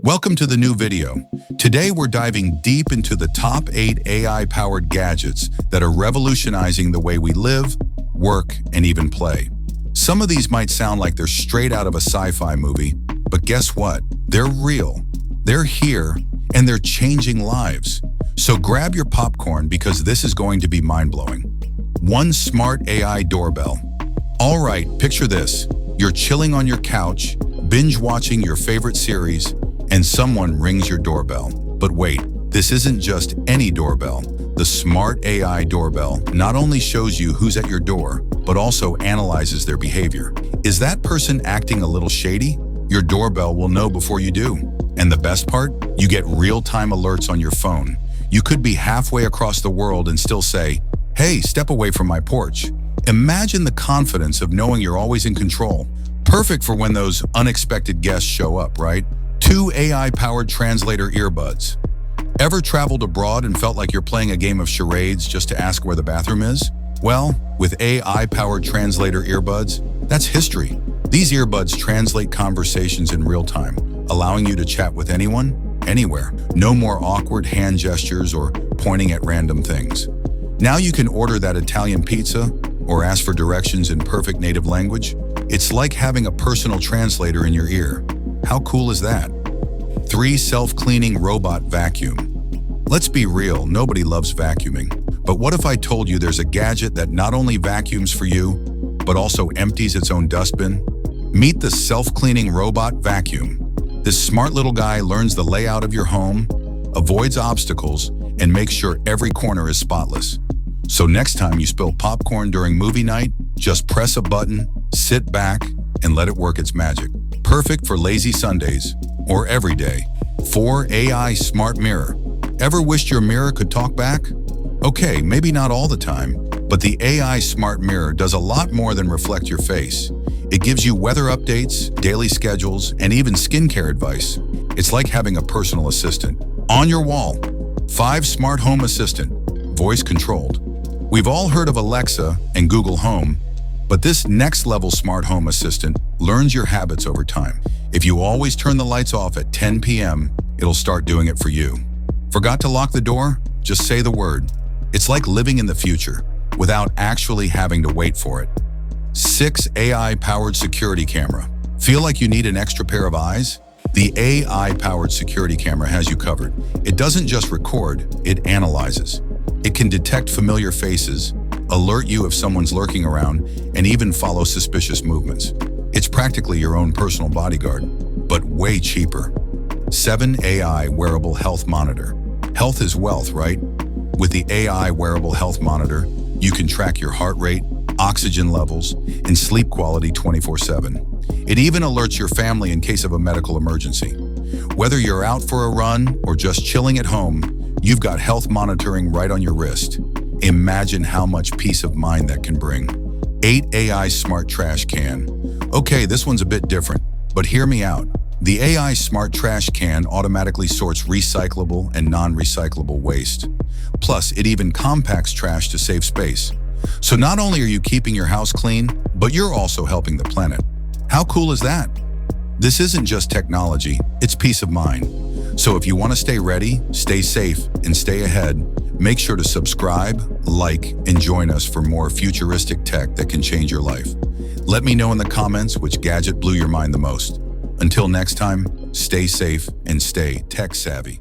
Welcome to the new video. Today we're diving deep into the top 8 AI-powered gadgets that are revolutionizing the way we live, work, and even play. Some of these might sound like they're straight out of a sci-fi movie, but guess what? They're real. They're here, and they're changing lives. So grab your popcorn because this is going to be mind-blowing. 1 Smart AI Doorbell. All right, picture this. You're chilling on your couch, binge-watching your favorite series, and someone rings your doorbell. But wait, this isn't just any doorbell. The Smart AI Doorbell not only shows you who's at your door, but also analyzes their behavior. Is that person acting a little shady? Your doorbell will know before you do. And the best part? You get real-time alerts on your phone. You could be halfway across the world and still say, "Hey, step away from my porch." Imagine the confidence of knowing you're always in control. Perfect for when those unexpected guests show up, right? 2 AI-powered translator earbuds. Ever traveled abroad and felt like you're playing a game of charades just to ask where the bathroom is? Well, with AI-powered translator earbuds, that's history. These earbuds translate conversations in real time, allowing you to chat with anyone, anywhere. No more awkward hand gestures or pointing at random things. Now you can order that Italian pizza or ask for directions in perfect native language. It's like having a personal translator in your ear. How cool is that? 3 Self-cleaning robot vacuum. Let's be real, nobody loves vacuuming. But what if I told you there's a gadget that not only vacuums for you, but also empties its own dustbin? Meet the self-cleaning robot vacuum. This smart little guy learns the layout of your home, avoids obstacles, and makes sure every corner is spotless. So next time you spill popcorn during movie night, just press a button, sit back, and let it work its magic. Perfect for lazy Sundays or every day. 4 AI Smart Mirror. Ever wished your mirror could talk back? Okay, maybe not all the time, but the AI Smart Mirror does a lot more than reflect your face. It gives you weather updates, daily schedules, and even skincare advice. It's like having a personal assistant on your wall. 5 Smart Home Assistant. Voice controlled. We've all heard of Alexa and Google Home, but this next-level smart home assistant learns your habits over time. If you always turn the lights off at 10 p.m., it'll start doing it for you. Forgot to lock the door? Just say the word. It's like living in the future without actually having to wait for it. 6 AI-powered security camera. Feel like you need an extra pair of eyes? The AI-powered security camera has you covered. It doesn't just record, it analyzes. It can detect familiar faces, alert you if someone's lurking around, and even follow suspicious movements. It's practically your own personal bodyguard, but way cheaper. 7 AI Wearable Health Monitor. Health is wealth, right? With the AI Wearable Health Monitor, you can track your heart rate, oxygen levels, and sleep quality 24/7. It even alerts your family in case of a medical emergency. Whether you're out for a run or just chilling at home, you've got health monitoring right on your wrist. Imagine how much peace of mind that can bring. 8 AI Smart Trash Can. Okay, this one's a bit different, but hear me out. The AI Smart Trash Can automatically sorts recyclable and non-recyclable waste. Plus, it even compacts trash to save space. So not only are you keeping your house clean, but you're also helping the planet. How cool is that? This isn't just technology, it's peace of mind. So if you want to stay ready, stay safe, and stay ahead, make sure to subscribe, like, and join us for more futuristic tech that can change your life. Let me know in the comments which gadget blew your mind the most. Until next time, stay safe and stay tech savvy.